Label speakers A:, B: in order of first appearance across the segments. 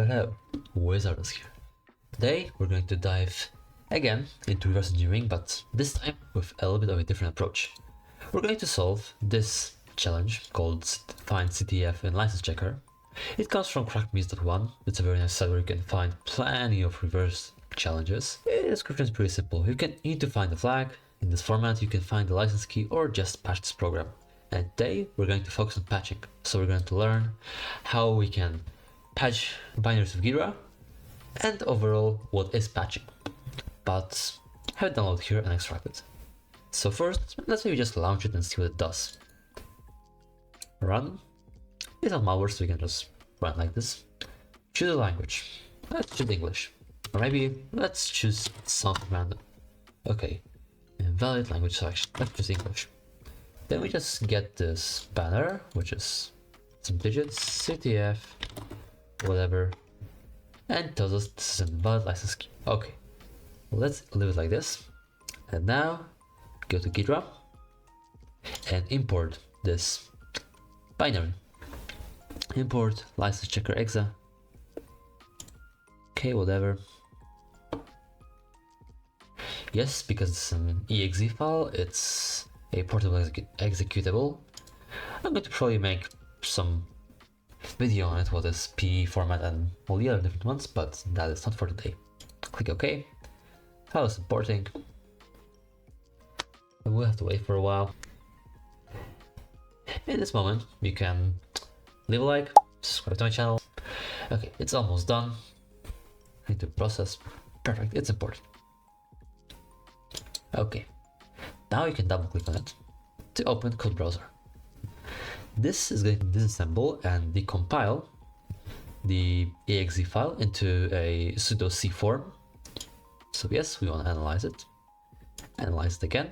A: Hello, Wizards here. Today we're going to dive again into reverse engineering, but this time with a little bit of a different approach. We're going to solve this challenge called Find CTF in License Checker. It comes from crackme's.one. It's a very nice site where you can find plenty of reverse challenges. The description is pretty simple. You need to find the flag. In this format, you can find the license key or just patch this program. And today we're going to focus on patching. So we're going to learn how we can patch binaries of Ghidra and overall what is patching. But have it download here and extract it. So first, let's maybe just launch it and see what it does. Run. It's not malware, so we can just run like this. Choose a language. Let's choose English. Or maybe let's choose something random. Okay. Invalid language selection. Let's choose English. Then we just get this banner, which is some digits, CTF, whatever, and tells us this is an invalid license key. Okay, let's leave it like this. And now go to Ghidra and import this binary. Import license checker exa. Okay, whatever. Yes, because it's an exe file, it's a portable executable. I'm going to probably make some video on it, what is PE format and all the other different ones, but that is not for today. Click OK. File is importing. And we'll have to wait for a while. In this moment, you can leave a like, subscribe to my channel. Okay, it's almost done. Need to process. Perfect, it's imported. Okay. Now you can double click on it to open code browser. This is going to disassemble and decompile the exe file into a pseudo C form. So yes, we want to analyze it. Analyze it again.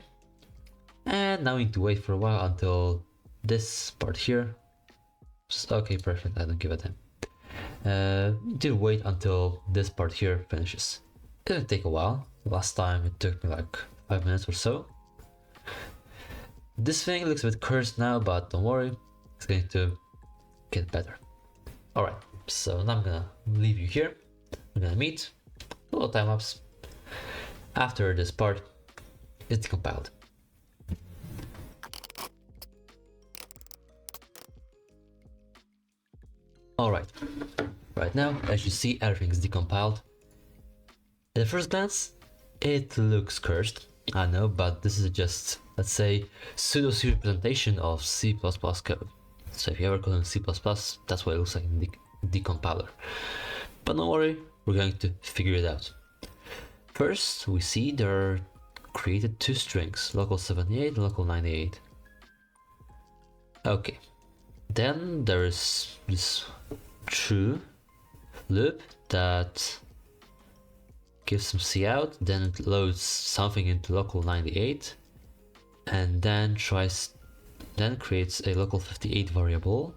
A: And now we need to wait for a while until this part here. Okay, perfect, I don't give a damn. Need to wait until this part here finishes. It'll take a while. Last time it took me like 5 minutes or so. This thing looks a bit cursed now, but don't worry, it's going to get better. Alright, so now I'm gonna leave you here. We're gonna meet, a little time lapse. After this part, it's compiled. Alright, right now, as you see, everything's decompiled. At the first glance, it looks cursed, I know, but this is just, let's say, pseudo-C representation of C++ code. So if you ever code in C++, that's what it looks like in the decompiler. But don't worry, we're going to figure it out. First, we see there are created two strings, local 78 and local 98. Okay. Then there is this true loop that gives some cout, then it loads something into local 98, and then creates a local 58 variable,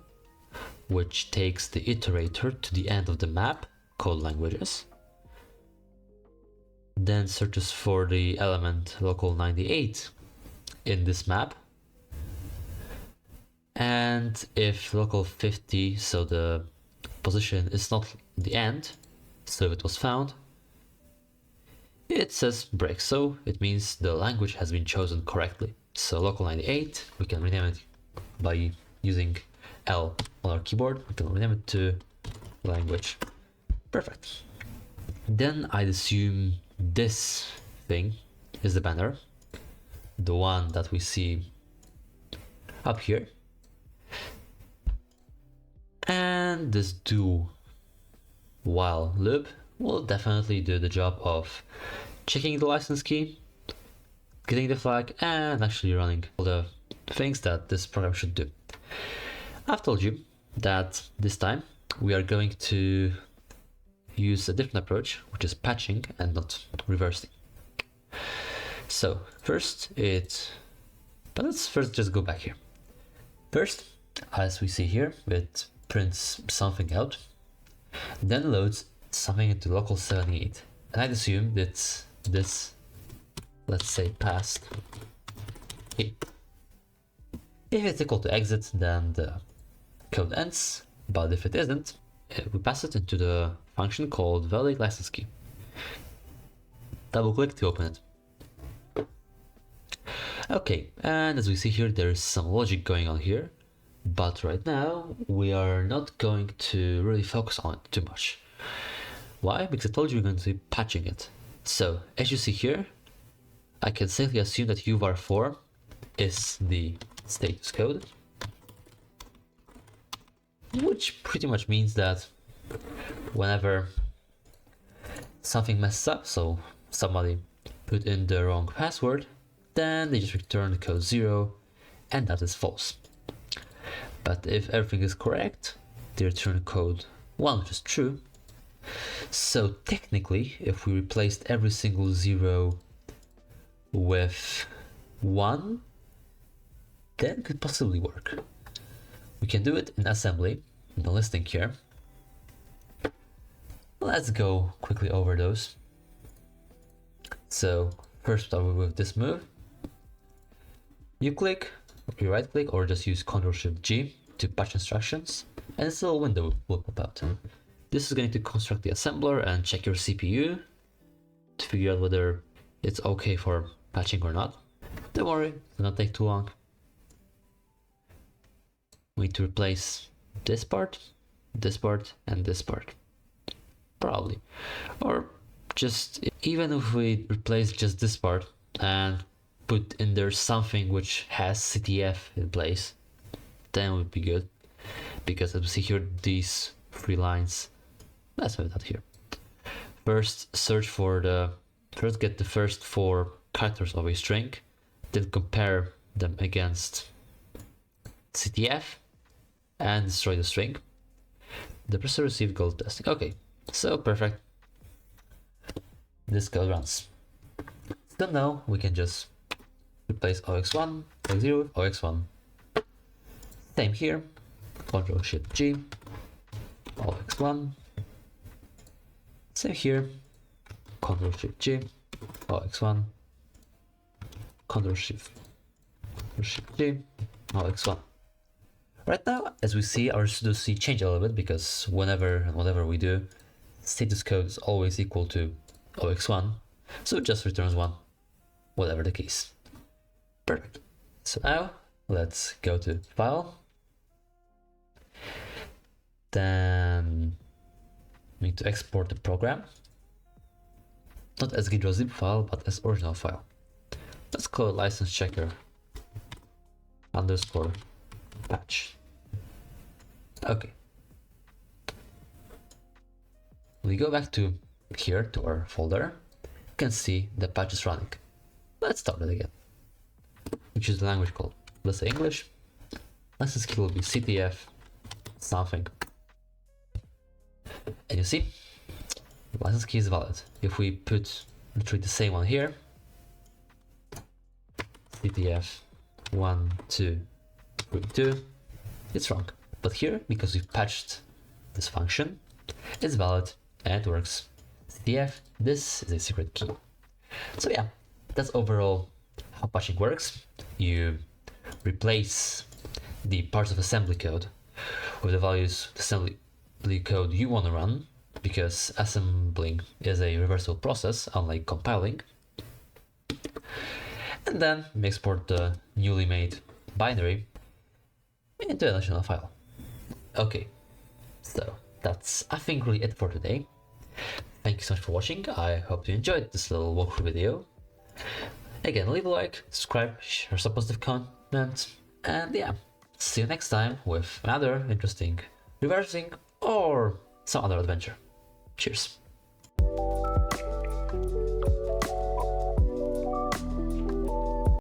A: which takes the iterator to the end of the map, called languages, then searches for the element local 98 in this map, and if local 50, so the position is not the end, so if it was found, it says break, so it means the language has been chosen correctly. So local 98, we can rename it by using L on our keyboard. We can rename it to language. Perfect. Then I'd assume this thing is the banner, the one that we see up here. And this do while loop will definitely do the job of checking the license key, getting the flag, and actually running all the things that this program should do. I've told you that this time we are going to use a different approach, which is patching and not reversing. So but let's first just go back here. First, as we see here, it prints something out, then loads something into local 78, and I'd assume that this, let's say, passed. If it's equal to exit, then the code ends, but if it isn't, we pass it into the function called validate license key. Double click to open it. Okay, and as we see here, there's some logic going on here, but right now we are not going to really focus on it too much. Why? Because I told you we're going to be patching it. So as you see here, I can safely assume that uvar4 is the status code, which pretty much means that whenever something messes up, so somebody put in the wrong password, then they just return the code 0, and that is false. But if everything is correct, they return code 1, which is true. So technically, if we replaced every single 0 with 1, then it could possibly work. We can do it in assembly, in the listing here. Let's go quickly over those. So first start with this move. You click, you right click, or just use Ctrl+Shift+G to patch instructions, and this little window will pop out. This is going to construct the assembler and check your CPU to figure out whether it's okay for patching or not. Don't worry, it will not take too long. We need to replace this part, and this part. Probably. Or just, even if we replace just this part and put in there something which has CTF in place, then it would be good. Because as we see here, these 3 lines, let's have that here. First get the first 4 characters of a string, then compare them against CTF and destroy the string. The processor received gold testing. Okay, so perfect. This code runs. So now we can just replace OX1, OX0 with OX1. Same here. Ctrl+Shift+G, OX1. Same here. Ctrl+Shift+G, OX1. Ctrl+Shift+G, OX1. Right now, as we see, our sudo C changed a little bit because whenever and whatever we do, status code is always equal to OX1, so it just returns 1, whatever the case. Perfect. So now let's go to File. Then we need to export the program, not as Ghidra zip file, but as original file. Let's call it license checker underscore patch. Okay. We go back to here to our folder. You can see the patch is running. Let's start it again. We choose the language called, let's say English. License key will be CTF something. And you see, the license key is valid. If we put literally the same one here, CTF 1, 2, 3, 2, it's wrong. But here, because we've patched this function, it's valid and it works. CTF, this is a secret key. So yeah, that's overall how patching works. You replace the parts of assembly code with the values of the assembly code you want to run, because assembling is a reversible process, unlike compiling. And then we export the newly made binary into an additional file. Okay, so that's, I think, really it for today. Thank you so much for watching. I hope you enjoyed this little walkthrough video. Again, leave a like, subscribe, share some positive content, and yeah, see you next time with another interesting reversing or some other adventure. Cheers.